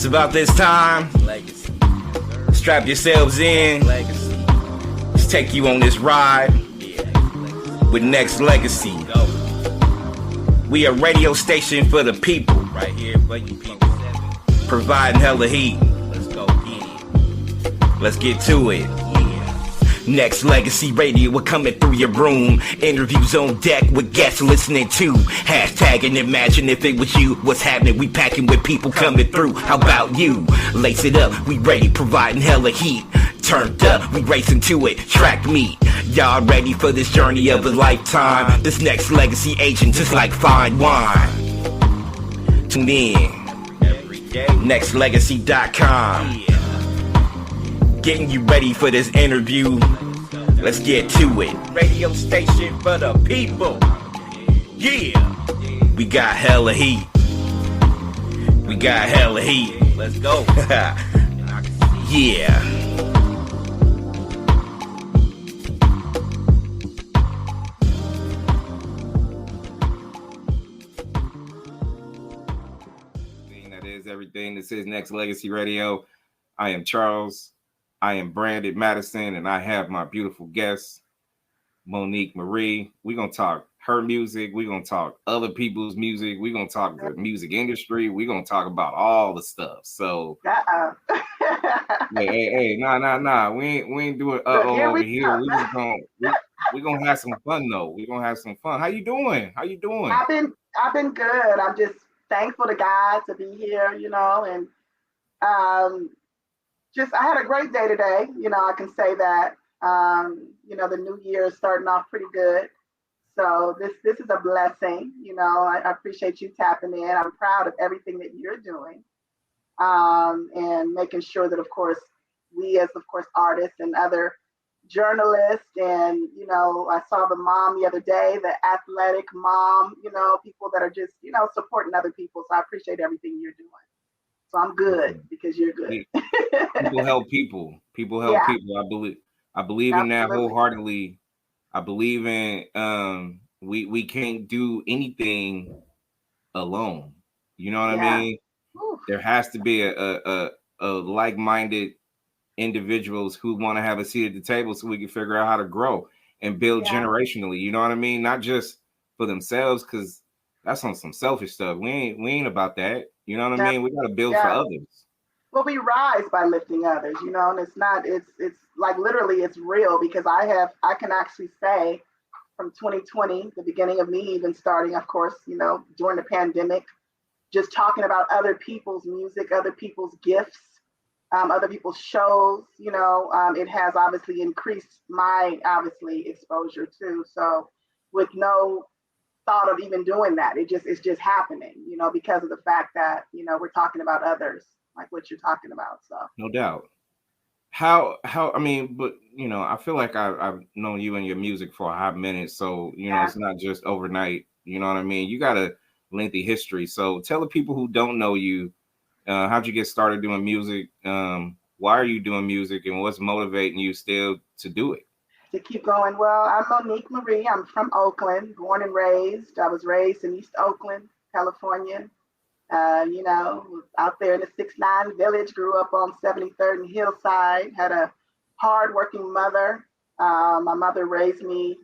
about this time. Legacy. Strap yourselves in. Legacy. Let's take you on this ride with Nexxlegacy. We a radio station for the people, Right here for you people. providing hella heat. Let's go get it. Let's get to it. Nexxlegacy Radio, we're coming through your room. Interviews on deck with guests listening to. Hashtag and imagine if it was you. What's happening? We packing with people coming through. How about you? Lace it up, we ready, providing hella heat. Turned up, we racing to it. Track meet. Y'all ready for this journey of a lifetime? This Nexxlegacy agent just like fine wine. Tune in. Every day. Nexxlegacy.com. Getting you ready for this interview. Let's get to it. Radio station for the people. Yeah. We got hella heat. We got hella heat. Let's go. Yeah. That is everything. This is Nexxlegacy Radio. I am Charles. I am branded Madison, and I have my beautiful guest, Monique Marie. We're going to talk her music. We're going to talk other people's music. We're going to talk the music industry. We're going to talk about all the stuff. So, hey, nah. We ain't doing over here. We're going to have some fun, though. We're going to have some fun. How you doing? I've been good. I'm just thankful to God to be here, and I had a great day today. I can say that. The new year is starting off pretty good. So this is a blessing. I appreciate you tapping in. I'm proud of everything that you're doing. And making sure that, of course, we as, of course, artists and other journalists and, I saw the mom the other day, the athletic mom, people that are just, supporting other people. So I appreciate everything you're doing. So I'm good because you're good. People help people. People help people. I believe in that wholeheartedly. I believe in we can't do anything alone. You know what I mean? Oof. There has to be a like-minded individuals who want to have a seat at the table so we can figure out how to grow and build generationally. You know what I mean? Not just for themselves, because that's on some selfish stuff. We ain't about that. You know what I mean? We got to build for others. Well, we rise by lifting others, and it's like literally it's real because I can actually say from 2020, the beginning of me even starting, of course, during the pandemic, just talking about other people's music, other people's gifts, other people's shows, it has obviously increased my exposure too. So with no thought of even doing that, it's just happening, because of the fact that, we're talking about others, like what you're talking about. So no doubt. How I mean, but I feel like I've known you and your music for a hot minute, so it's not just overnight. You know what I mean? You got a lengthy history. So tell the people who don't know you, how'd you get started doing music? Why are you doing music, and what's motivating you still to do it? To keep going. Well, I'm Monique Marie. I'm from Oakland, born and raised. I was raised in East Oakland, California. Out there in the 6'9" village, grew up on 73rd and Hillside, had a hard-working mother. My mother raised me,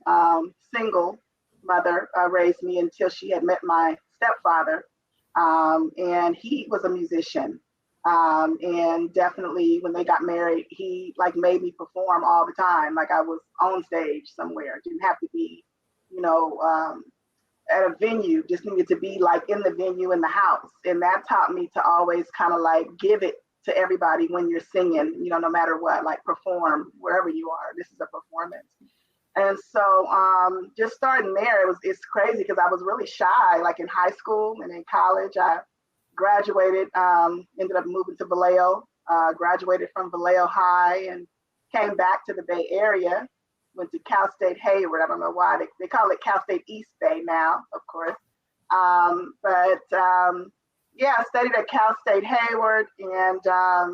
single mother raised me until she had met my stepfather. And he was a musician. And definitely when they got married, he made me perform all the time. Like I was on stage somewhere. It didn't have to be, at a venue, just needed to be in the venue in the house. And that taught me to always kind of give it to everybody when you're singing, no matter what, perform wherever you are. This is a performance. And so just starting there, it's crazy because I was really shy, in high school and in college. I graduated, ended up moving to Vallejo, graduated from Vallejo High and came back to the Bay Area, went to Cal State Hayward. I don't know why they call it Cal State East Bay now, of course. I studied at Cal State Hayward, and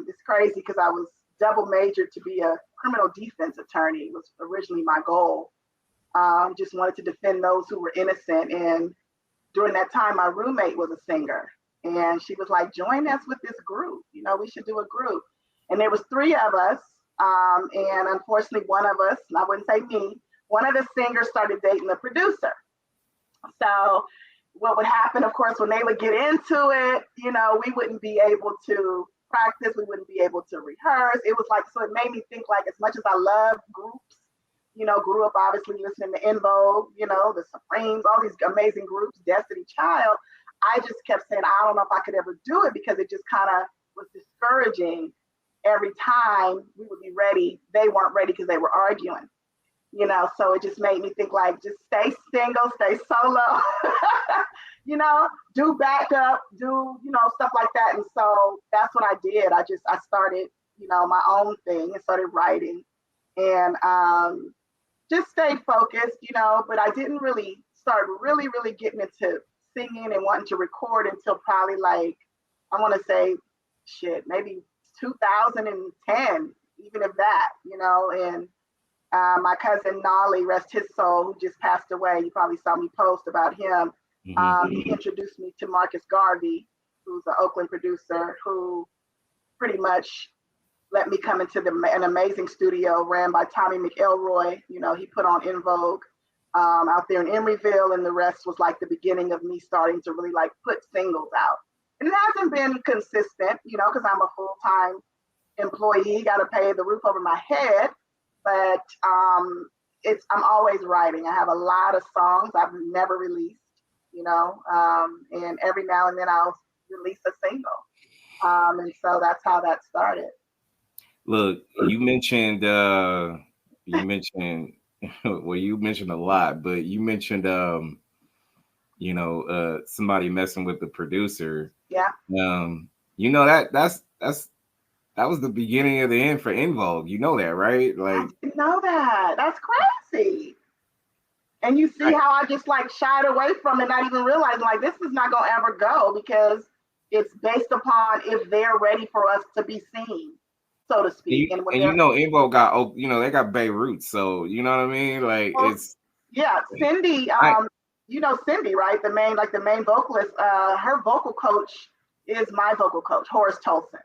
it's crazy because I was double majored to be a criminal defense attorney was originally my goal. Just wanted to defend those who were innocent. And during that time, my roommate was a singer. And she was like, join us with this group. You know, we should do a group. And there was 3 of us. And unfortunately, one of us, and I wouldn't say me, one of the singers started dating the producer. So what would happen, of course, when they would get into it, you know, we wouldn't be able to practice. We wouldn't be able to rehearse. It was like, so it made me think like, as much as I love groups, you know, grew up obviously listening to En Vogue, you know, the Supremes, all these amazing groups, Destiny Child. I just kept saying, I don't know if I could ever do it because it just kind of was discouraging. Every time we would be ready, they weren't ready because they were arguing, you know, so it just made me think like, just stay single, stay solo, you know, do backup, do, you know, stuff like that. And so that's what I did. I started, you know, my own thing and started writing and just stayed focused, you know, but I didn't really start really getting into singing and wanting to record until probably like, I want to say, maybe 2010, even if that, you know, and my cousin Nolly, rest his soul, who just passed away. You probably saw me post about him. He introduced me to Marcus Garvey, who's an Oakland producer who pretty much let me come into an amazing studio ran by Tommy McElroy. You know, he put on En Vogue out there in Emeryville, and the rest was like the beginning of me starting to really like put singles out. And it hasn't been consistent, you know, because I'm a full-time employee, got to pay the roof over my head. But I'm always writing. I have a lot of songs I've never released, you know, and every now and then I'll release a single. And so that's how that started. Look, you mentioned well, you mentioned a lot, but you mentioned you know, somebody messing with the producer. Yeah. You know, that was the beginning of the end for En Vogue. You know that, right? Like, I didn't know that. That's crazy. And you see how I just like shied away from it, not even realizing like this is not gonna ever go because it's based upon if they're ready for us to be seen, so to speak. And you know, En Vogue got, you know, they got Beirut, so you know what I mean. Like, it's Cindy. You know Cindy, right? The main vocalist. Her vocal coach is my vocal coach, Horace Tolson.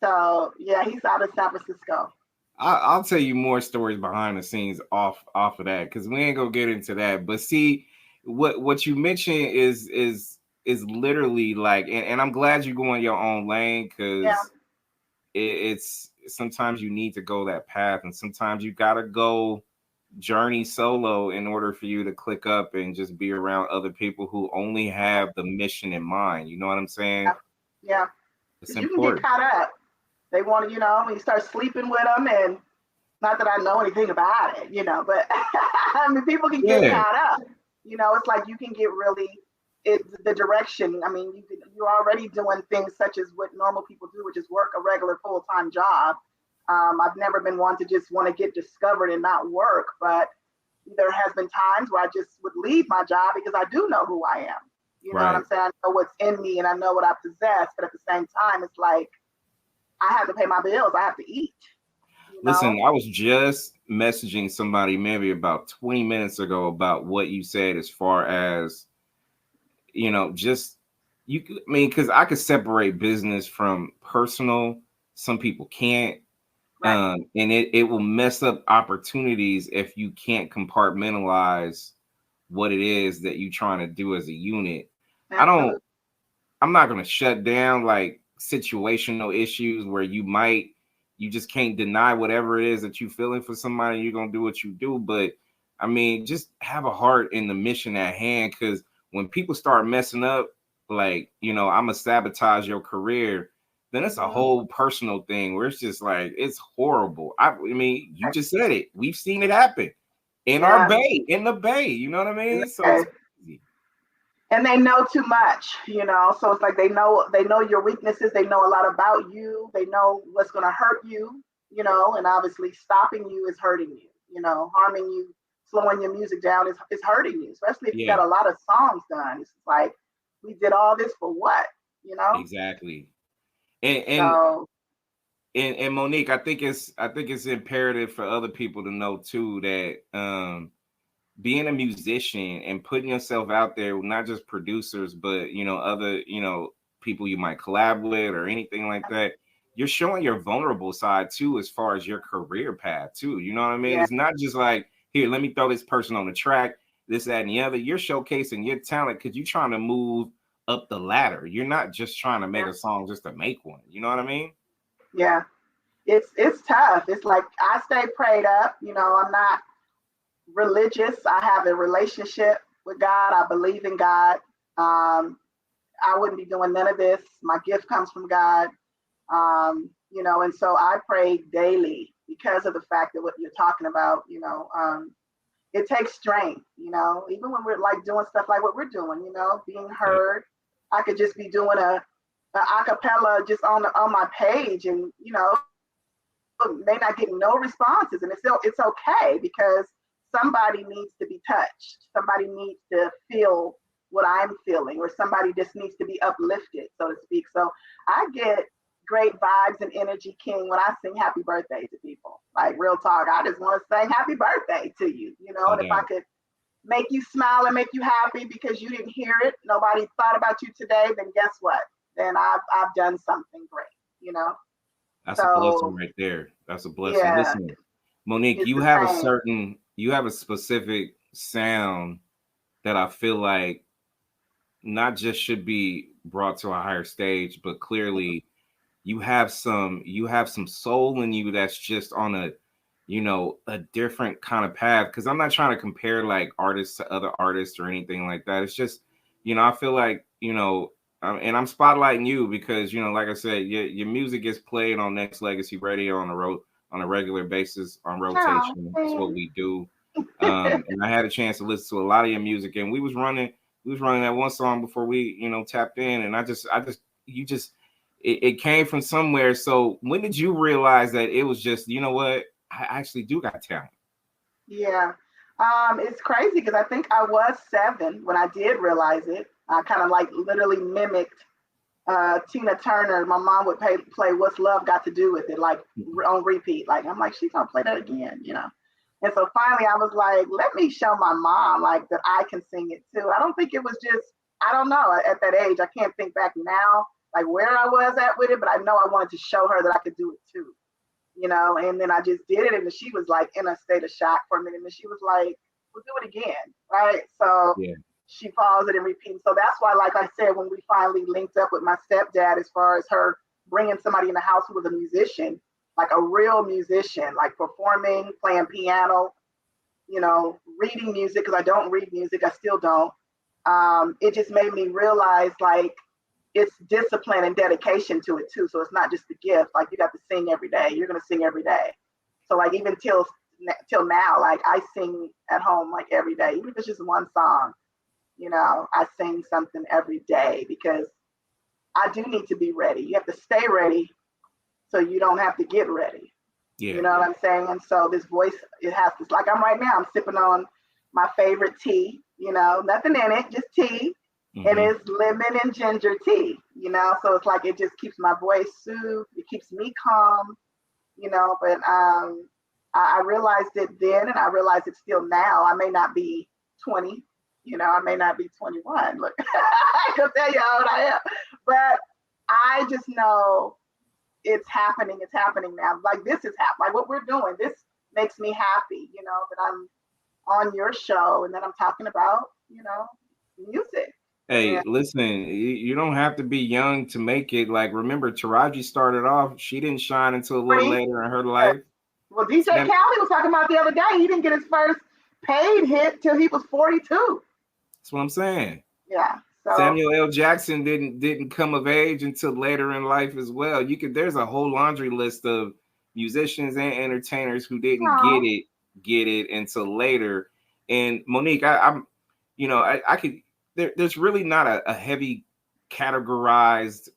So yeah, he's out of San Francisco. I'll tell you more stories behind the scenes off of that because we ain't gonna get into that. But see, what you mentioned is literally like, and I'm glad you're going your own lane because it's sometimes you need to go that path, and sometimes you gotta go journey solo in order for you to click up and just be around other people who only have the mission in mind. You know what I'm saying? Yeah. It's you important. Can get caught up. They want to, you know, when you start sleeping with them, and not that I know anything about it, you know, but I mean, people can get caught up. You know, it's like you can get really the direction. I mean, you're already doing things such as what normal people do, which is work a regular full-time job. I've never been one to just want to get discovered and not work, but there has been times where I just would leave my job because I do know who I am. You know what I'm saying? I know what's in me and I know what I possess, but at the same time, it's like I have to pay my bills. I have to eat. You know? Listen, I was just messaging somebody maybe about 20 minutes ago about what you said as far as, you know, just I mean, because I could separate business from personal. Some people can't. And it will mess up opportunities if you can't compartmentalize what it is that you're trying to do as a unit. Absolutely. I'm not going to shut down like situational issues where you just can't deny whatever it is that you're feeling for somebody. You're going to do what you do. But I mean, just have a heart in the mission at hand. Because when people start messing up, like, you know, I'm going to sabotage your career, then it's a whole personal thing where it's just like, it's horrible. I mean, you just said it. We've seen it happen in our bay, in the bay. You know what I mean? So it's crazy. And they know too much, you know. So it's like they know your weaknesses. They know a lot about you. They know what's going to hurt you, you know. And obviously, stopping you is hurting you. You know, harming you, slowing your music down is hurting you. Especially if you got a lot of songs done. It's like, we did all this for what? You know? Exactly. And Monique, I think it's imperative for other people to know too that being a musician and putting yourself out there, not just producers, but other, people you might collab with or anything like that, you're showing your vulnerable side too, as far as your career path too. You know what I mean? Yeah. It's not just like, here, let me throw this person on the track, this, that, and the other. You're showcasing your talent because you're trying to move up the ladder. You're not just trying to make a song just to make one. You know what I mean? Yeah. It's tough. It's like I stay prayed up. I'm not religious. I have a relationship with God. I believe in God. I wouldn't be doing none of this. My gift comes from God. And so I pray daily because of the fact that what you're talking about, it takes strength, even when we're like doing stuff like what we're doing, being heard. I could just be doing a acapella just on my page, and may not get no responses, and it's okay, because somebody needs to be touched. Somebody needs to feel what I'm feeling, or somebody just needs to be uplifted, so to speak. So I get great vibes and energy, King, when I sing happy birthday to people. Like, real talk, I just want to sing happy birthday to you, and if I could make you smile and make you happy because you didn't hear it, nobody thought about you today, then guess what? Then I've done something great, That's a blessing right there. That's a blessing. Yeah, listen, Monique, you have a specific sound that I feel like not just should be brought to a higher stage, but clearly you have some soul in you that's just on a different kind of path. Because I'm not trying to compare like artists to other artists or anything like that. It's just, I feel like, and I'm spotlighting you because, like I said, your music gets played on Nexxlegacy Radio on a regular basis on rotation. That's what we do. And I had a chance to listen to a lot of your music, and we was running that one song before we, tapped in, and it came from somewhere. So when did you realize that it was just, what, I actually do got talent? Yeah. It's crazy because I think I was 7 when I did realize it. I kind of like literally mimicked Tina Turner. My mom would play What's Love Got to Do with It, like on repeat. Like, I'm like, she's gonna play that again, And so finally I was like, let me show my mom like that I can sing it too. I don't think it was just, I don't know, at that age, I can't think back now, like where I was at with it, but I know I wanted to show her that I could do it too. And then I just did it, and she was like in a state of shock for a minute, and she was like, we'll do it again, right? So she paused it and repeated. So that's why, like I said, when we finally linked up with my stepdad, as far as her bringing somebody in the house who was a musician, like a real musician, like performing, playing piano, reading music, because I don't read music, I still don't. It just made me realize like it's discipline and dedication to it too. So it's not just a gift. Like, you got to sing every day. You're gonna sing every day. So like even till now, like I sing at home like every day, even if it's just one song. I sing something every day because I do need to be ready. You have to stay ready so you don't have to get ready. Yeah. You know what I'm saying? And so this voice, it has to, like I'm right now, I'm sipping on my favorite tea, nothing in it, just tea. Mm-hmm. And it's lemon and ginger tea, so it's like it just keeps my voice soothed, it keeps me calm, but I realized it then, and I realize it still now. I may not be 20, I may not be 21. Look, I can tell you how old I am, but I just know it's happening. It's happening now. Like, this is happening. Like, what we're doing, this makes me happy, that I'm on your show and that I'm talking about, music. Hey, listen, you don't have to be young to make it. Like, remember, Taraji started off, she didn't shine until a little later in her life. Well, DJ Khaled was talking about the other day, he didn't get his first paid hit till he was 42. That's what I'm saying. Yeah. So Samuel L. Jackson didn't come of age until later in life as well. There's a whole laundry list of musicians and entertainers who didn't get it until later. And Monique, I could. There's really not a heavy categorized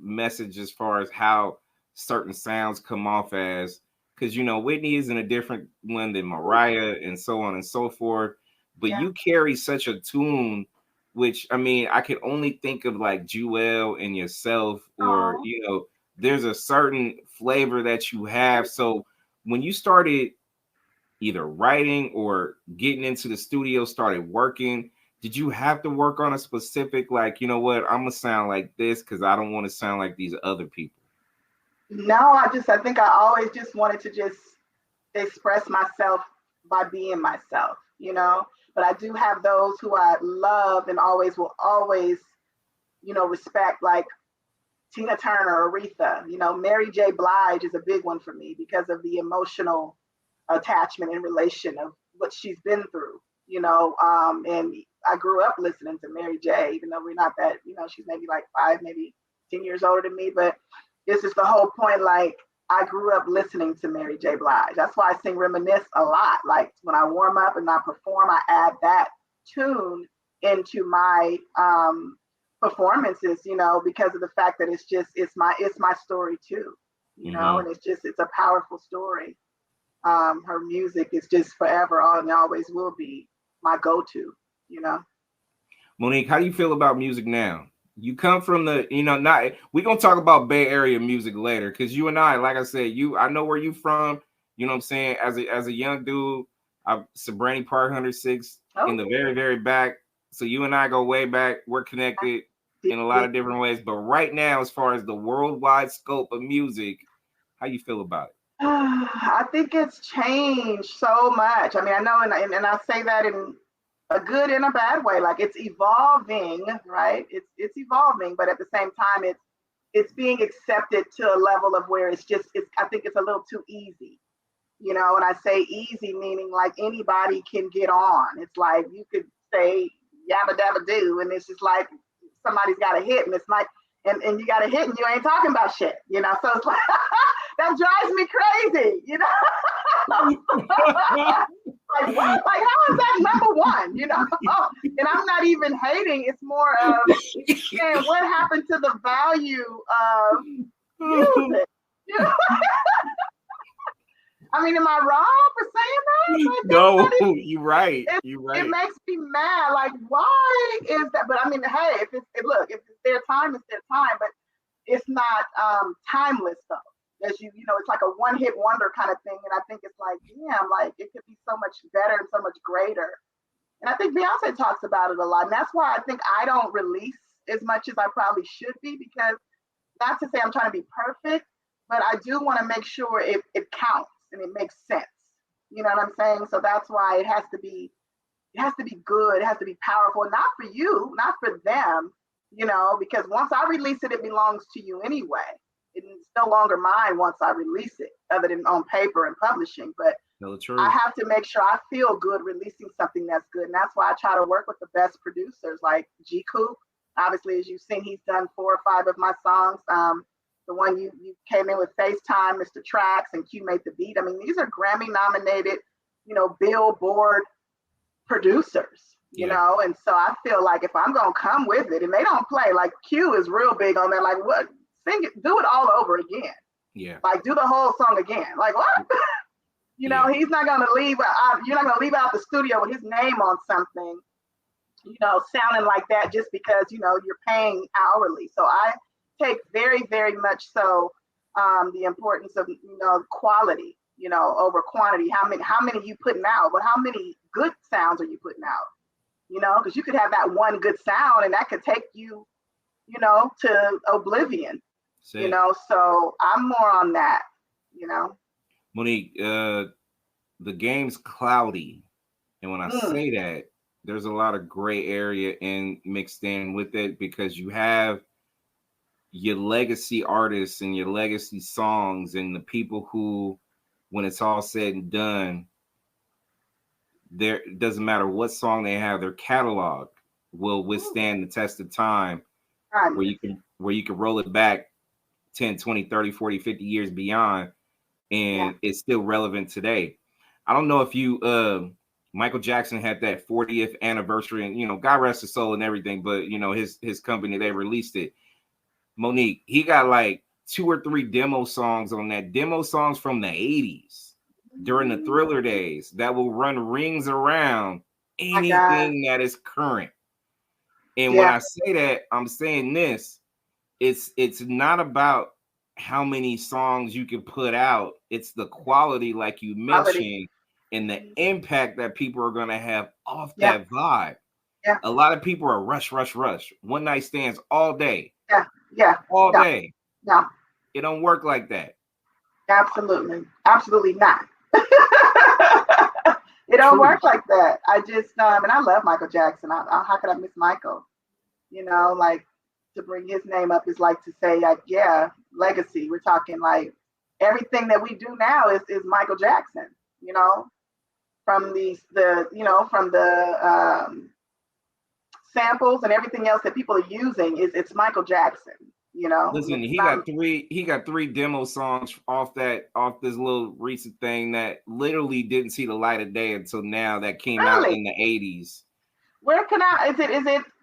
message as far as how certain sounds come off as, because Whitney isn't a different one than Mariah and so on and so forth. But you carry such a tune, which I could only think of like Jewel and yourself, or there's a certain flavor that you have. So when you started either writing or getting into the studio, started working, did you have to work on a specific, like, you know what, I'm gonna sound like this because I don't want to sound like these other people? No, I think I always just wanted to just express myself by being myself, you know. But I do have those who I love and always will always, you know, respect, like Tina Turner, Aretha, you know. Mary J. Blige is a big one for me because of the emotional attachment and relation of what she's been through, you know. And I grew up listening to Mary J., even though we're not that, you know, she's maybe like 5, maybe 10 years older than me. But this is the whole point. Like, I grew up listening to Mary J. Blige. That's why I sing Reminisce a lot. Like, when I warm up and I perform, I add that tune into my performances, you know, because of the fact that it's my story too, you know. And it's a powerful story. Her music is just forever on and always will be my go-to, you know. Monique, how do you feel about music now? You come from the, you know, not, we're gonna talk about Bay Area music later, because you and I, like I said, I know where you from, you know what I'm saying? As a young dude, I'm Sabrani Park 106 in the very, very back. So you and I go way back. We're connected in a lot of different ways. But right now, as far as the worldwide scope of music, how you feel about it? I think it's changed so much. I mean, I know, and I say that in a good and a bad way. Like, it's evolving, right? It's evolving, but at the same time, it's being accepted to a level of where it's I think it's a little too easy, you know. And I say easy meaning like anybody can get on. It's like you could say yabba dabba do, and it's just like somebody's got a hit, and it's like, and you got a hit, and you ain't talking about shit, you know. So it's like that drives me crazy, you know. Like, what? Like, how is that number one? You know, and I'm not even hating. It's more of, man, what happened to the value of music? You know? I mean, am I wrong for saying that? Like, no, you're right. You're right. It makes me mad. Like, why is that? But I mean, hey, if it's their time, it's their time. But it's not timeless though. As you know, it's like a one-hit wonder kind of thing. And I think it's like, damn, like it could be so much better and so much greater. And I think Beyonce talks about it a lot. And that's why I think I don't release as much as I probably should be, because not to say I'm trying to be perfect, but I do want to make sure it counts and it makes sense. You know what I'm saying? So that's why it has to be good. It has to be powerful, not for you, not for them, you know, because once I release it, it belongs to you anyway. It's no longer mine once I release it, other than on paper and publishing. But I have to make sure I feel good releasing something that's good. And that's why I try to work with the best producers, like G Coop. Obviously, as you've seen, he's done 4 or 5 of my songs. The one you came in with FaceTime, Mr. Trax, and Q made the beat. I mean, these are Grammy nominated, you know, Billboard producers, you know. And so I feel like if I'm going to come with it and they don't play, like Q is real big on that, like, what? Sing it, do it all over again. Yeah. Like, do the whole song again. Like, what? You know, he's not going to leave out, you're not going to leave out the studio with his name on something, you know, sounding like that just because, you know, you're paying hourly. So I take very, very much so the importance of, you know, quality, you know, over quantity. How many you putting out, but how many good sounds are you putting out? You know, because you could have that one good sound and that could take you, you know, to oblivion. You know, so I'm more on that, you know. Monique, the game's cloudy. And when I say that, there's a lot of gray area mixed in with it, because you have your legacy artists and your legacy songs and the people who, when it's all said and done, it doesn't matter what song they have, their catalog will withstand the test of time, where you can roll it back 10, 20, 30, 40, 50 years beyond, and it's still relevant today. I don't know if you, Michael Jackson had that 40th anniversary, and, you know, God rest his soul and everything, but, you know, his company, they released it. Monique, he got like 2 or 3 demo songs on that, demo songs from the 80s during the Thriller days that will run rings around anything that is current. And when I say that, I'm saying this. It's not about how many songs you can put out. It's the quality, like you mentioned, and the impact that people are going to have off that vibe. Yeah. A lot of people are rush, one night stands all day. Yeah. All day. No. It don't work like that. Absolutely not. It don't work like that. I just and I love Michael Jackson. How could I miss Michael? You know, like, to bring his name up is like to say, like, yeah, legacy. We're talking like everything that we do now is Michael Jackson. You know, from the samples and everything else that people are using it's Michael Jackson. You know, listen, he got three demo songs off this little recent thing that literally didn't see the light of day until now, that came out in the 80s. Where can I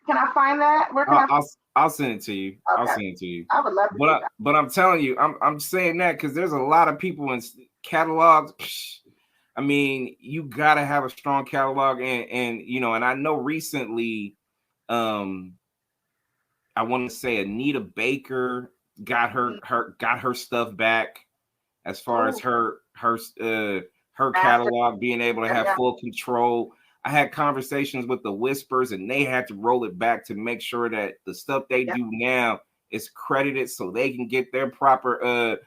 can I find that? Where can I'll send it to you. Okay. I'll send it to you. I would love to do that. But I'm telling you, I'm saying that because there's a lot of people in catalogs. I mean, you gotta have a strong catalog, and you know, and I know recently, I want to say Anita Baker got her stuff back, as far as her catalog, being able to have full control. I had conversations with the Whispers, and they had to roll it back to make sure that the stuff they do now is credited, so they can get their proper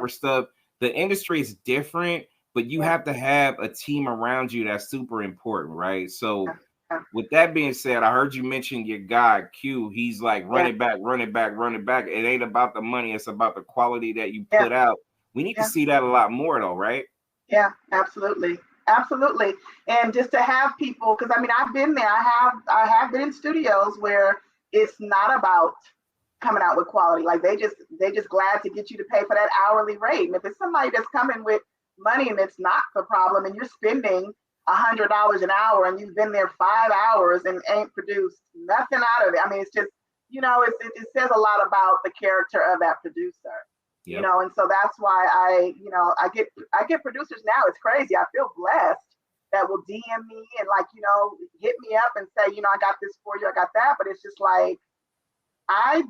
stuff. The industry is different, but you have to have a team around you that's super important, right? So with that being said, I heard you mention your guy Q. He's like run it back. It ain't about the money, it's about the quality that you put out. We need to see that a lot more though, right? Yeah, absolutely. And just to have people, because I mean, I've been there. I have been in studios where it's not about coming out with quality. Like they just glad to get you to pay for that hourly rate. And if it's somebody that's coming with money and it's not the problem, and you're spending $100 an hour and you've been there 5 hours and ain't produced nothing out of it. I mean, it's just, you know, it says a lot about the character of that producer. You know, and so that's why I get producers now. It's crazy. I feel blessed that will DM me and, like, you know, hit me up and say, you know, I got this for you, I got that. But it's just like, I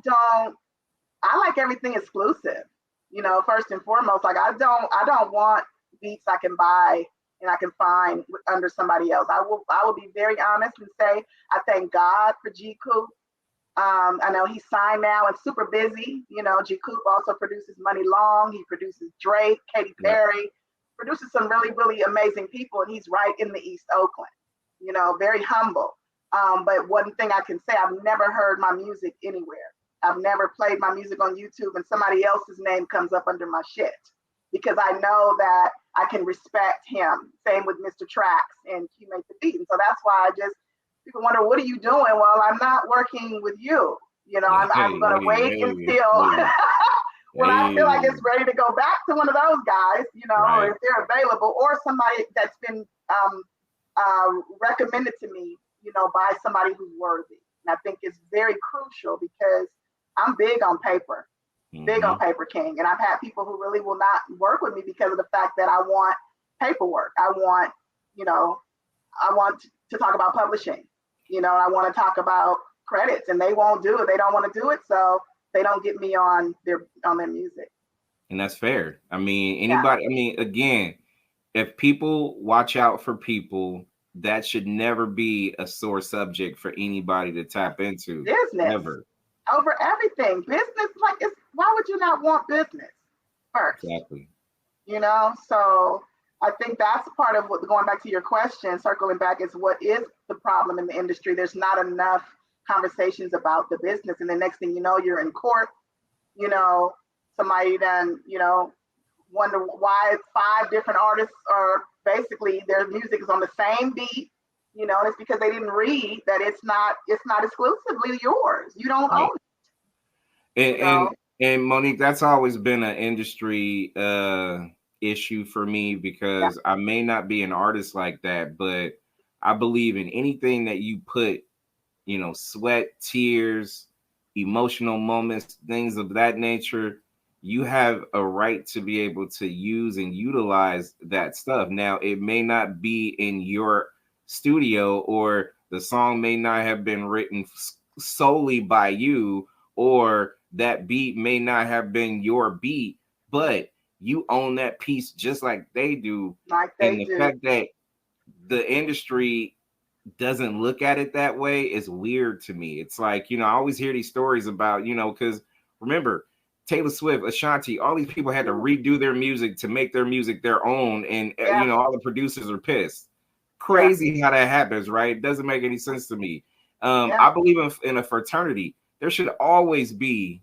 like everything exclusive. You know, first and foremost, like I don't want beats I can buy and I can find under somebody else. I will be very honest and say I thank God for G Coop. I know he's signed now and super busy. You know, G Coop also produces Money Long. He produces Drake, Katy Perry, produces some really, really amazing people, and he's right in the East Oakland. You know, very humble. But one thing I can say, I've never heard my music anywhere. I've never played my music on YouTube and somebody else's name comes up under my shit, because I know that I can respect him. Same with Mr. Trax and Q Made the Beat. And so that's why people wonder, what are you doing? Well, I'm not working with you. You know, I'm going to wait until when I feel like it's ready to go back to one of those guys, you know, or if they're available, or somebody that's been recommended to me, you know, by somebody who's worthy. And I think it's very crucial because I'm big on paper. Big on Paper King. And I've had people who really will not work with me because of the fact that I want paperwork. I want to talk about publishing, you know, I want to talk about credits, and they won't do it. They don't want to do it. So they don't get me on their music. And that's fair. I mean, anybody, I mean, again, if people watch out for people, that should never be a sore subject for anybody to tap into. Business. Ever. Over everything. Business, like, why would you not want business first? Exactly. You know, so I think that's part of what, going back to your question, circling back, is what is the problem in the industry? There's not enough conversations about the business. And the next thing you know, you're in court, you know, somebody then, you know, wonder why 5 different artists are basically, their music is on the same beat. You know, and it's because they didn't read that it's not exclusively yours. You don't own it. And Monique, that's always been an industry issue for me, because I may not be an artist like that, but I believe in anything that you put, you know, sweat, tears, emotional moments, things of that nature, you have a right to be able to use and utilize that stuff. Now, it may not be in your studio, or the song may not have been written solely by you, or that beat may not have been your beat, but you own that piece just like they do. Like and they the do. fact that the industry doesn't look at it that way is weird to me. It's like, I always hear these stories about, because remember, Taylor Swift, Ashanti, all these people had to redo their music to make their music their own. And, all the producers are pissed. Crazy how that happens, right? It doesn't make any sense to me. I believe in a fraternity. There should always be,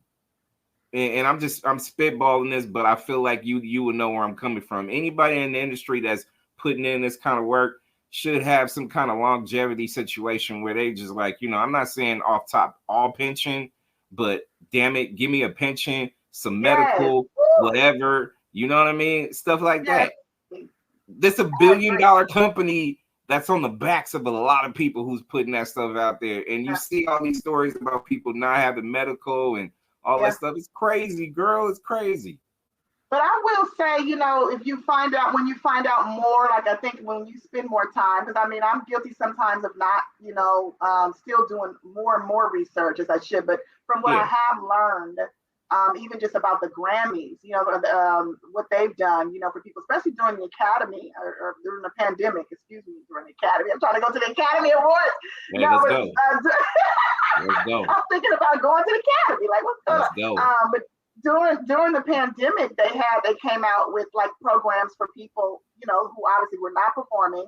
and I'm spitballing this, but I feel like you would know where I'm coming from. Anybody in the industry that's putting in this kind of work should have some kind of longevity situation where they just like, I'm not saying off top all pension, but damn it, give me a pension, some medical, whatever, you know what I mean? Stuff like that. This a $1 billion company that's on the backs of a lot of people who's putting that stuff out there. And you see all these stories about people not having medical and all that stuff. It's crazy, girl. It's crazy. But I will say, if you find out, when you find out more, like I think when you spend more time, because I mean, I'm guilty sometimes of not, still doing more and more research as I should. But from what I have learned, even just about the Grammys, what they've done, for people, especially during the Academy or during the pandemic, during the Academy. I'm trying to go to the Academy Awards. Hey, let's go. Let's go. I'm thinking about going to the Academy. Like, what's going on? But during the pandemic, they came out with like programs for people, who obviously were not performing,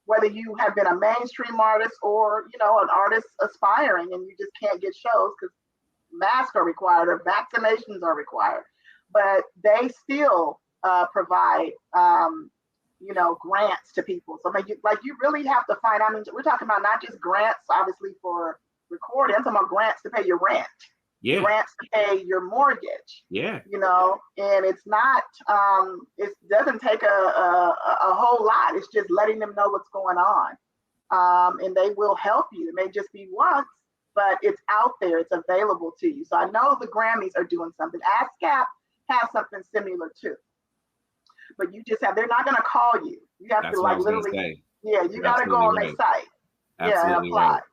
whether you have been a mainstream artist or, an artist aspiring and you just can't get shows because masks are required or vaccinations are required, but they still provide, grants to people. So you really have to find, we're talking about not just grants, obviously for recording, I'm talking about grants to pay your rent. Grants to pay your mortgage. And it's not, it doesn't take a whole lot. It's just letting them know what's going on. And they will help you. It may just be once, but it's out there. It's available to you. So I know the Grammys are doing something. ASCAP has something similar too. But they're not going to call you. You have to literally, you got to go on their site. Absolutely and apply. Right.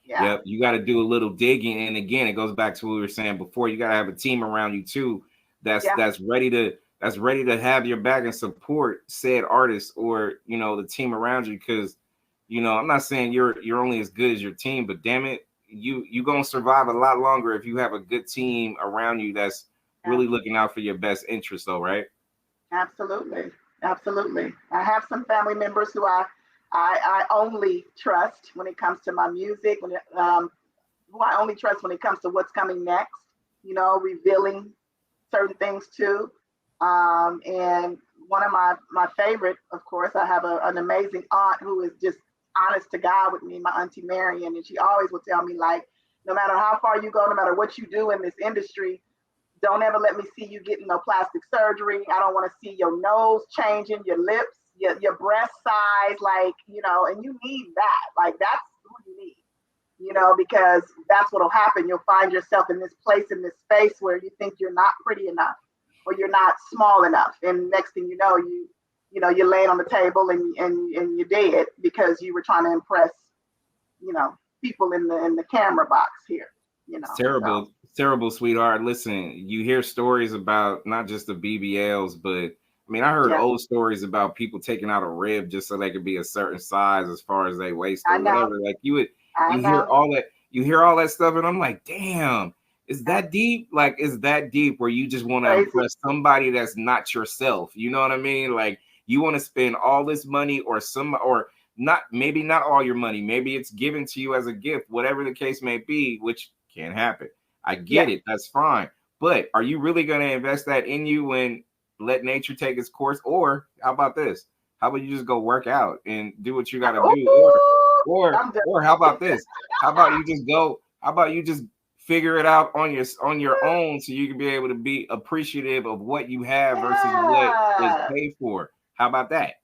Yep, you got to do a little digging, and again, it goes back to what we were saying before. You got to have a team around you too, that's ready to have your back and support said artist or the team around you. Because I'm not saying you're only as good as your team, but damn it, you gonna survive a lot longer if you have a good team around you that's really looking out for your best interest, though, right? Absolutely. I have some family members who I only trust when it comes to my music, who I only trust when it comes to what's coming next, revealing certain things too. And one of my favorite, of course, I have an amazing aunt who is just honest to God with me, my Auntie Marion, and she always will tell me, like, no matter how far you go, no matter what you do in this industry, don't ever let me see you getting no plastic surgery. I don't want to see your nose changing, your lips, your breast size, and you need that. Like, that's who you need, because that's what'll happen. You'll find yourself in this place, in this space where you think you're not pretty enough or you're not small enough. And next thing you know, you're laying on the table and you're dead because you were trying to impress, people in the camera box here. It's terrible. It's terrible, sweetheart. Listen, you hear stories about not just the BBLs, but I heard old stories about people taking out a rib just so they could be a certain size as far as they waist or whatever. Like you hear all that stuff, and I'm like, damn, is that deep? Like, is that deep where you just want to impress somebody that's not yourself? You know what I mean? Like, you want to spend all this money or maybe not all your money. Maybe it's given to you as a gift, whatever the case may be, which can happen. I get it. That's fine. But are you really going to invest that in you when let nature take its course? Or how about this? How about you just go work out and do what you got to do? Or how about this? How about you just figure it out on your own so you can be able to be appreciative of what you have versus what is paid for? How about that?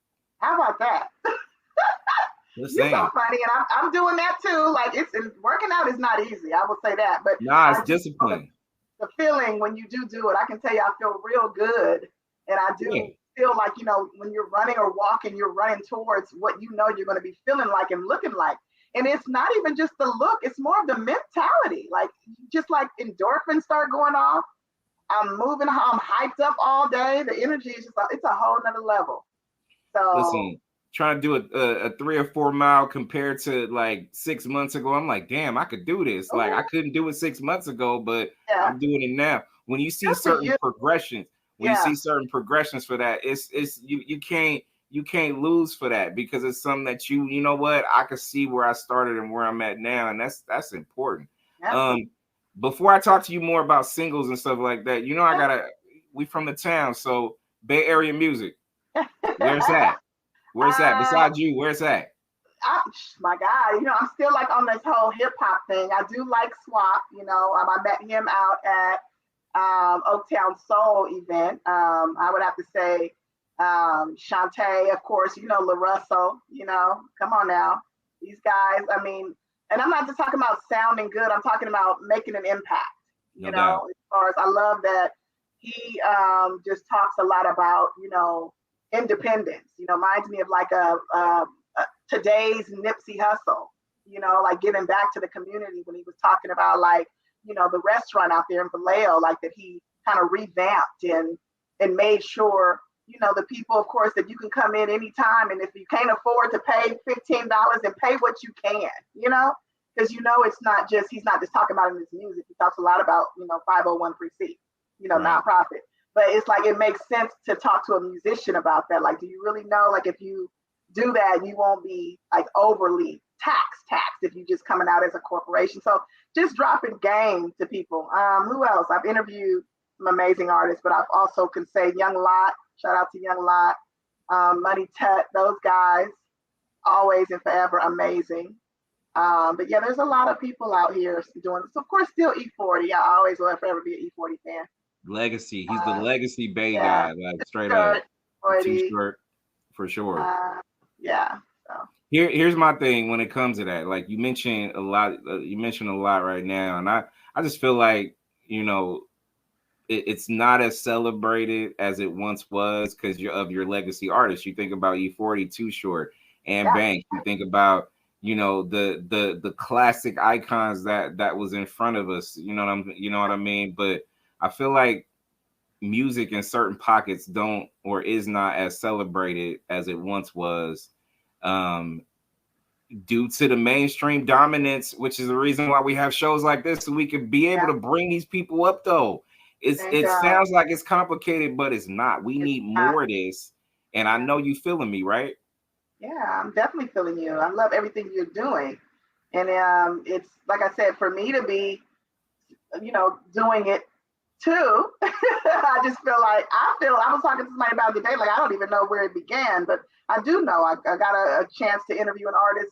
You're so funny, and I'm doing that too. Like, it's working out is not easy. I will say that, but it's discipline. The feeling when you do it, I can tell you, I feel real good, and I do feel like when you're running or walking, you're running towards what you're going to be feeling like and looking like. And it's not even just the look; it's more of the mentality. Like, just like endorphins start going off. I'm moving, I'm hyped up all day. The energy is just, it's a whole nother level. So listen, trying to do a 3 or 4 mile compared to like 6 months ago, I'm like, damn, I could do this. Like I couldn't do it 6 months ago, but I'm doing it now. When you see certain progressions, you see certain progressions for that, it's you can't lose for that, because it's something that you know what, I can see where I started and where I'm at now, and that's important. Before I talk to you more about singles and stuff like that, you know, we from the town, so Bay Area music. Where's that? Where's that? Besides you, where's that? My God, you know, I'm still like on this whole hip hop thing. I do like Swap. You know, I met him out at Oaktown Soul event. I would have to say Shantae, of course, you know, LaRussell, you know, come on now. These guys, I mean, and I'm not just talking about sounding good, I'm talking about making an impact, you know, as far as I love that he just talks a lot about, you know, independence, you know, reminds me of like a today's Nipsey Hussle, you know, like giving back to the community when he was talking about like, you know, the restaurant out there in Vallejo, like that he kind of revamped and made sure, you know, the people, of course, that you can come in anytime. And if you can't afford to pay $15 and pay what you can, you know, because, you know, it's not just, he's not just talking about in his music. He talks a lot about, you know, 501(c), you know, nonprofit. But it's like, it makes sense to talk to a musician about that. Like, do you really know, like, if you do that, you won't be like overly taxed if you just coming out as a corporation. So just dropping game to people. Who else? I've interviewed some amazing artists, but I've also can say Young Lot, shout out to Young Lot, Money Tut, those guys, always and forever amazing. But yeah, there's a lot of people out here doing this. Of course, still E40. I always will forever be an E40 fan. Legacy. He's the Legacy Bay guy, like straight up. T-shirt for sure. So here's my thing when it comes to that. Like you mentioned a lot. You mentioned a lot right now, and I just feel like, you know, it's not as celebrated as it once was because of your legacy artists. You think about E40, Too Short, and Banks. You think about, you know, the classic icons that was in front of us. You know what I mean? But I feel like music in certain pockets don't or is not as celebrated as it once was, due to the mainstream dominance, which is the reason why we have shows like this, so we can be able to bring these people up. Though it sounds like it's complicated, but it's not. We need more of this, and I know you feeling me, right? Yeah, I'm definitely feeling you. I love everything you're doing, and it's like I said, for me to be, you know, doing it too. I just feel like I was talking to somebody about it today, like I don't even know where it began, but I do know. I got a chance to interview an artist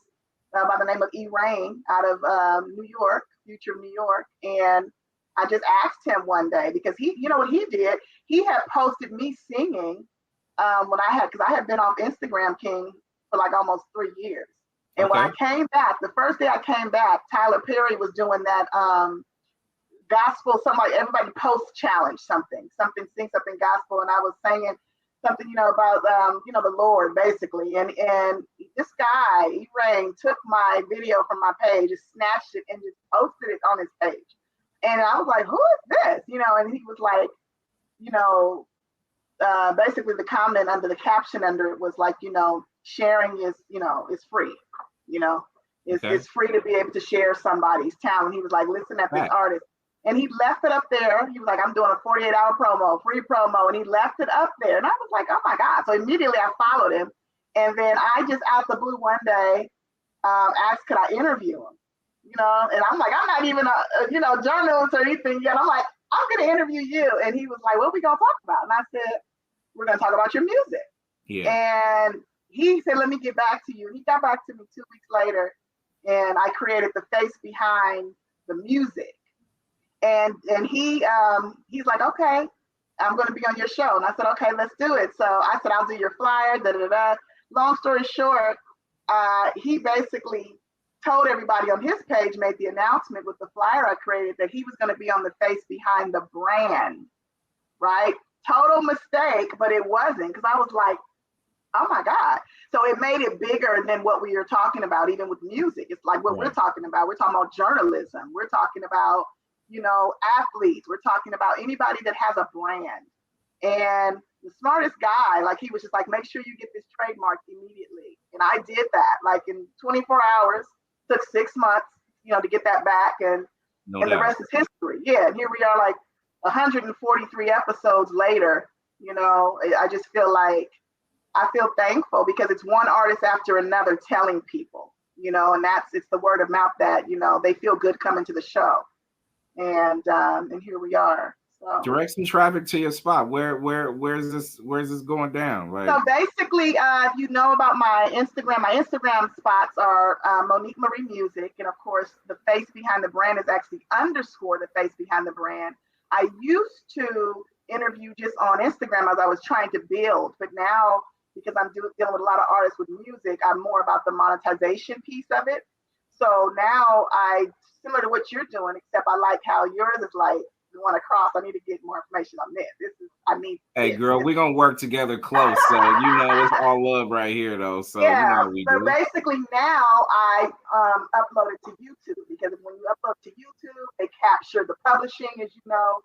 by the name of E-Rain out of New York, Future New York, and I just asked him one day because he, you know what he did? He had posted me singing when because I had been off Instagram King for like almost 3 years, and when I came back, the first day I came back, Tyler Perry was doing that gospel, something like everybody post challenge, something sing something gospel, and I was singing something, you know, about you know, the Lord basically, and this guy E-Rain took my video from my page, just snatched it and just posted it on his page, and I was like, who is this, you know? And he was like, you know, basically the comment under the caption under it was like, you know, sharing is, you know, is free, you know, it's free to be able to share somebody's talent. He was like, listen at this artist. And he left it up there. He was like, I'm doing a 48-hour promo, free promo. And he left it up there. And I was like, oh my God. So immediately I followed him. And then I just out the blue one day asked, could I interview him? You know, and I'm like, I'm not even a you know, journalist or anything yet. I'm like, I'm going to interview you. And he was like, what are we going to talk about? And I said, we're going to talk about your music. Yeah. And he said, let me get back to you. And he got back to me 2 weeks later. And I created the face behind the music. And he's like, okay, I'm going to be on your show. And I said, okay, let's do it. So I said, I'll do your flyer, Long story short, he basically told everybody on his page, made the announcement with the flyer I created that he was going to be on the face behind the brand, right? Total mistake, but it wasn't, because I was like, oh my God. So it made it bigger than what we were talking about, even with music. It's like what we're talking about. We're talking about journalism. We're talking about, athletes. We're talking about anybody that has a brand. And the smartest guy, like he was just like, make sure you get this trademark immediately. And I did that, like in 24 hours, took 6 months, to get that back. And the rest is history. Yeah. And here we are, like 143 episodes later, I just feel like, I feel thankful because it's one artist after another telling people, and it's the word of mouth that, they feel good coming to the show. And here we are. So. Direct some traffic to your spot. Where's this going down? Like, so basically, if you know about my Instagram spots are Monique Marie Music, and of course the face behind the brand is actually _ the face behind the brand. I used to interview just on Instagram as I was trying to build, but now because I'm dealing with a lot of artists with music, I'm more about the monetization piece of it. So now similar to what you're doing, except I like how yours is like, you want to cross, I need to get more information on this. Hey, girl, we're going to work together close. So, it's all love right here, though. So, yeah, we but do. Basically now I upload it to YouTube because when you upload to YouTube, they capture the publishing, as you know.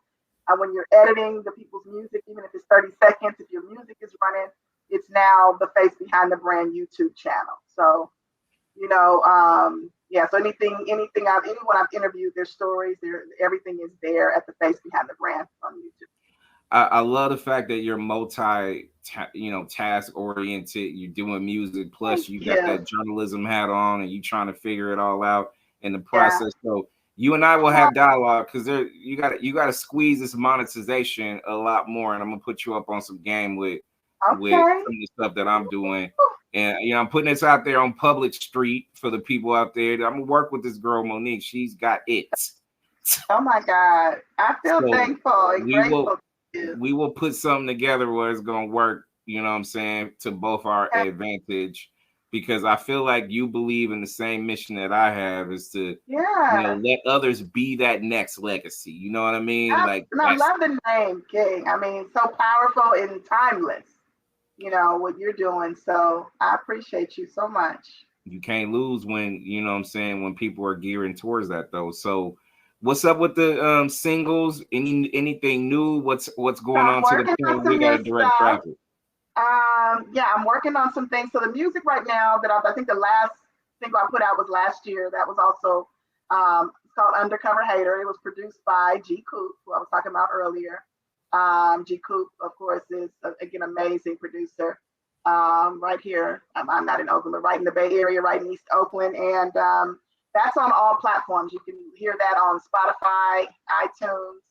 When you're editing the people's music, even if it's 30 seconds, if your music is running, it's now the face behind the brand YouTube channel. So, so anyone I've interviewed, their stories, everything is there at the face behind the brand on YouTube. I love the fact that you're task oriented. You're doing music, plus you got that journalism hat on, and you trying to figure it all out in the process. Yeah. So you and I will have dialogue because you got to squeeze this monetization a lot more, and I'm gonna put you up on some game with some of the stuff that I'm doing. And I'm putting this out there on public street for the people out there. I'm gonna work with this girl Monique. She's got it. Oh my God, I feel thankful and grateful. We will put something together where it's gonna work. You know what I'm saying, to both our advantage, because I feel like you believe in the same mission that I have, is to let others be that next legacy. You know what I mean? I love the name King. I mean, so powerful and timeless. What you're doing. So I appreciate you so much. You can't lose when, when people are gearing towards that though. So what's up with the singles? Anything new? What's going on to the point we got to direct traffic? I'm working on some things. So the music right now that I think the last single I put out was last year. That was also it's called Undercover Hater. It was produced by G Coop, who I was talking about earlier. G Coop, of course, is again amazing producer. Right here, I'm not in Oakland, but right in the Bay Area, right in East Oakland, and that's on all platforms. You can hear that on Spotify, iTunes,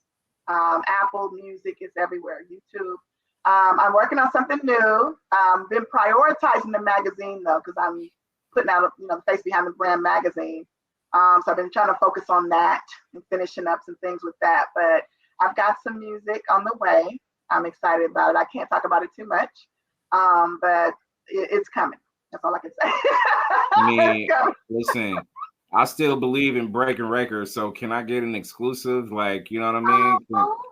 Apple Music is everywhere. YouTube. I'm working on something new. Been prioritizing the magazine though, because I'm putting out the face behind the brand magazine. So I've been trying to focus on that and finishing up some things with that, but I've got some music on the way. I'm excited about it. I can't talk about it too much, but it's coming. That's all I can say. I mean, listen, I still believe in breaking records. So can I get an exclusive? Like, you know what I mean?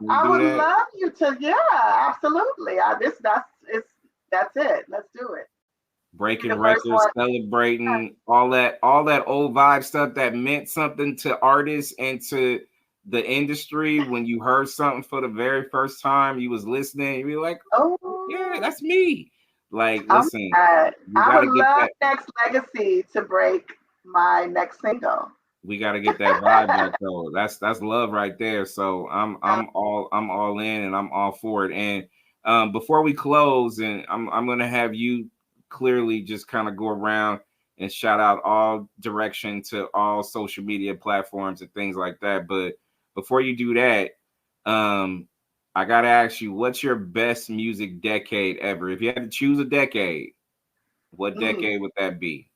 I would love you to. Yeah, absolutely. That's it. Let's do it. Breaking records, celebrating all that old vibe stuff that meant something to artists and to the industry. When you heard something for the very first time, you was listening, you be like, oh yeah, that's me. Like, listen, I would love Nexxlegacy to break my next single. We got to get that vibe back though. That's love right there. So I'm all in, and I'm all for it. And before we close, and I'm gonna have you clearly just kind of go around and shout out all direction to all social media platforms and things like that. But before you do that, I gotta ask you, what's your best music decade ever? If you had to choose a decade, what decade would that be?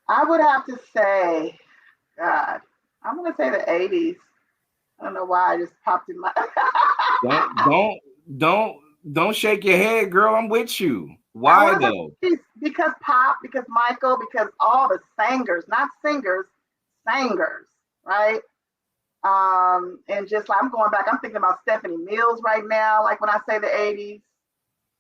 I would have to say, God, I'm gonna say the 80s. I don't know why I just popped in my. don't shake your head, girl. I'm with you. Why though? Because pop, because Michael, because all the singers, not singers, right? And just like I'm going back, I'm thinking about Stephanie Mills right now. Like when I say the 80s,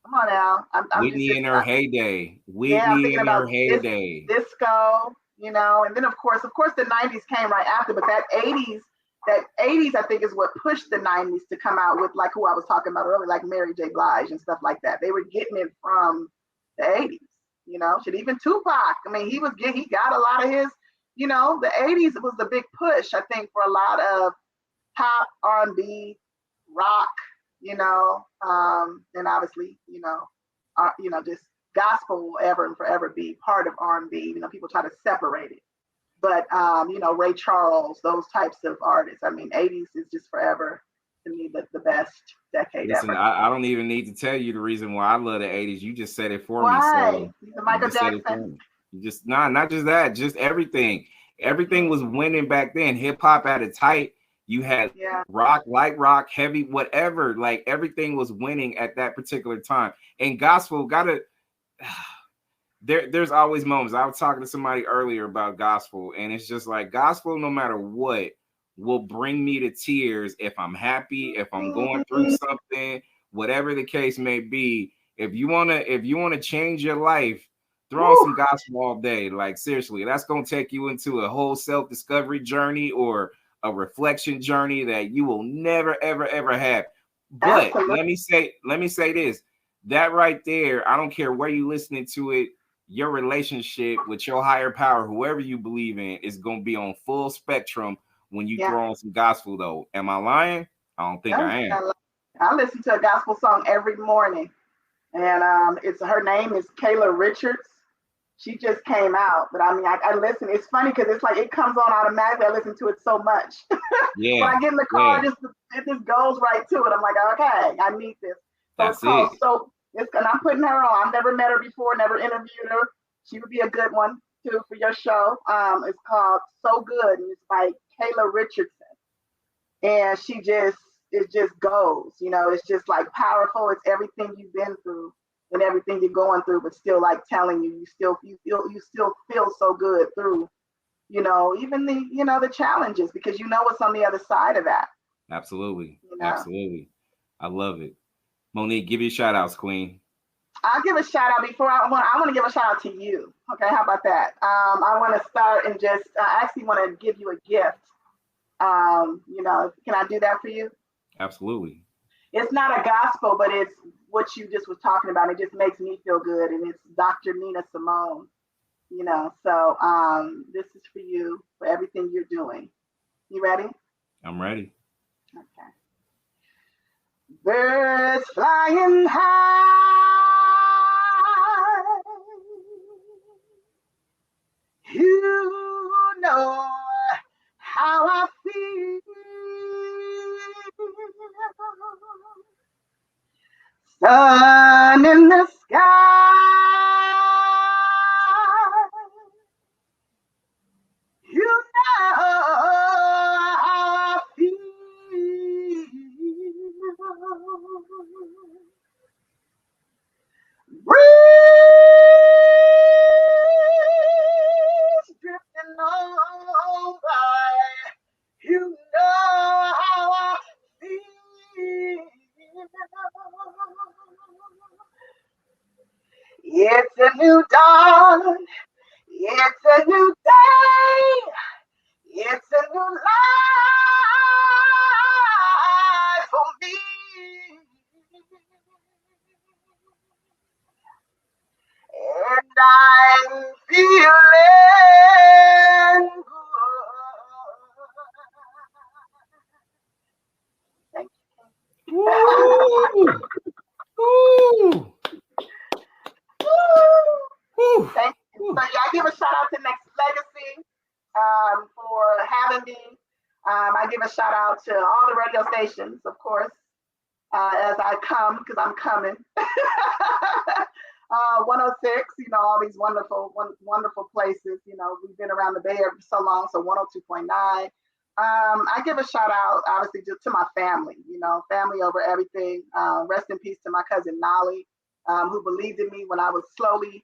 come on now. Whitney in her heyday. Whitney in her heyday. Disco, and then of course the 90s came right after, but that 80s that 80s, I think, is what pushed the 90s to come out with, like, who I was talking about earlier, like Mary J. Blige and stuff like that. They were getting it from the 80s, you know. Shit, even Tupac, I mean, he got a lot of his, you know, the 80s was the big push, I think, for a lot of pop, R&B, rock, you know, and obviously, you know, just gospel will ever and forever be part of R&B. You know, people try to separate it. But, you know, Ray Charles, those types of artists. I mean, 80s is just forever, to me, the best decade Listen, ever. I don't even need to tell you the reason why I love the 80s. You just said it for me. Why? So Michael Jackson. You just, not just that, just everything. Everything was winning back then. Hip hop at its height. You had rock, light rock, heavy, whatever. Like everything was winning at that particular time. And gospel there's always moments. I was talking to somebody earlier about gospel, and it's just like gospel, no matter what, will bring me to tears if I'm happy, if I'm going through something, whatever the case may be. If you wanna change your life, throw on some gospel all day. Like seriously, that's gonna take you into a whole self-discovery journey or a reflection journey that you will never ever have. But let me say this. That right there, I don't care where you listening to it, your relationship with your higher power, whoever you believe in, is going to be on full spectrum when you throw on some gospel, though. Am I lying? I don't think I am. I listen to a gospel song every morning, and her name is Kayla Richards. She just came out, but I mean, I listen. It's funny because it's like it comes on automatically. I listen to it so much. Yeah. When I get in the car, it just goes right to it. I'm like, okay, I need this. So it's called and I'm putting her on. I've never met her before, never interviewed her. She would be a good one too for your show. It's called So Good, and it's by Kayla Richardson. And it just goes, you know, it's just like powerful. It's everything you've been through and everything you're going through, but still like telling you still feel so good through, you know, even the challenges, because you know what's on the other side of that. Absolutely. You know? Absolutely. I love it. Monique, give your shout outs, Queen. I'll give a shout out before I want to give a shout out to you. Okay, how about that? I want to start and just I actually want to give you a gift. You know, can I do that for you? Absolutely. It's not a gospel, but it's what you just was talking about. It just makes me feel good, and it's Dr. Nina Simone. You know, so this is for you, for everything you're doing. You ready? I'm ready. Okay. Birds flying high, you know how I feel. Sun in the sky, you know how I feel. Breeze drifting on by, you know how I feel. It's a new dawn, it's a new day, it's a new life for me. And I'm feeling good. Thank you. Woo! Woo! Woo! Thank you. So I give a shout out to Nexxlegacy for having me. I give a shout out to all the radio stations, of course, as I come, because I'm coming. 106, you know, all these wonderful places. You know, we've been around the Bay Area for so long, so 102.9. I give a shout out, obviously, to my family, you know, family over everything. Rest in peace to my cousin Nolly, who believed in me when I was slowly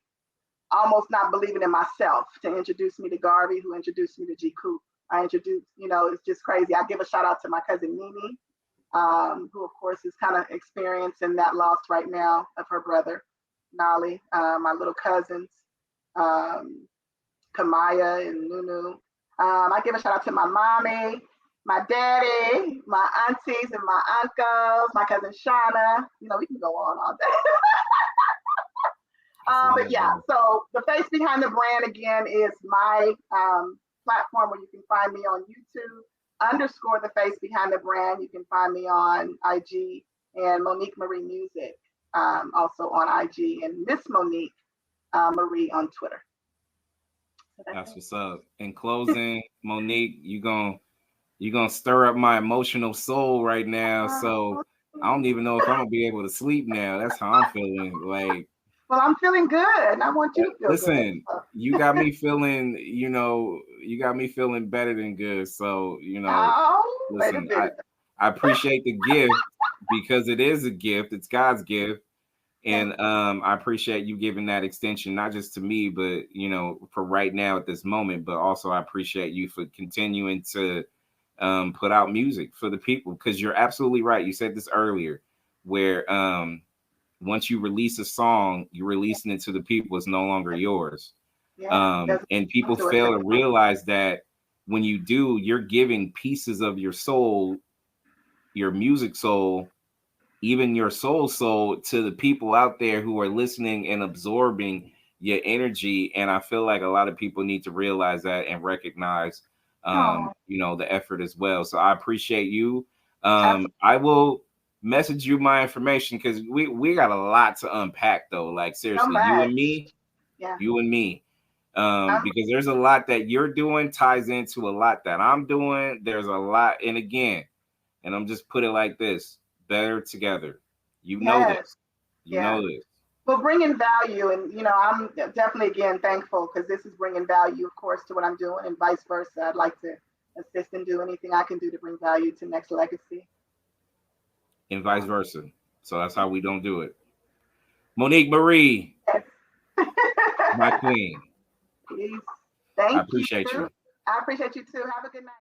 almost not believing in myself, to introduce me to Garvey, who introduced me to G. Coop. I introduced, you know, it's just crazy. I give a shout out to my cousin Mimi, who of course is kind of experiencing that loss right now of her brother, Nolly, my little cousins, Kamaya and Nunu. I give a shout out to my mommy my daddy, my aunties and my uncles, my cousin Shauna. You know, we can go on all day. But yeah, so the face behind the brand again is my platform where you can find me on YouTube _ the face behind the brand. You can find me on IG and Monique Marie Music, also on IG, and Miss Monique Marie on Twitter. So that's what's up. In closing, Monique, you gonna stir up my emotional soul right now. So I don't even know if I'm gonna be able to sleep now. That's how I'm feeling. Like, well, I'm feeling good, and I want you to feel listen, good. you got me feeling, you got me feeling better than good. So, listen, I appreciate the gift because it is a gift. It's God's gift. And I appreciate you giving that extension, not just to me, but, for right now at this moment, but also I appreciate you for continuing to put out music for the people, because you're absolutely right. You said this earlier, where once you release a song, you're releasing it to the people. It's no longer yours. And people fail to realize that when you do, you're giving pieces of your soul, your music soul, even your soul to the people out there who are listening and absorbing your energy. And I feel like a lot of people need to realize that and recognize, the effort as well. So I appreciate you. I will message you my information because we got a lot to unpack though. Like seriously, you and me, because there's a lot that you're doing ties into a lot that I'm doing. There's a lot. And again, and I'm just put it like this: better together. You know this. You know this. Well, bringing value, and I'm definitely again thankful because this is bringing value, of course, to what I'm doing, and vice versa. I'd like to assist and do anything I can do to bring value to Nexxlegacy. And vice versa. So that's how we don't do it. Monique Marie, my queen. Peace. Thank you. I appreciate you. I appreciate you too. Have a good night.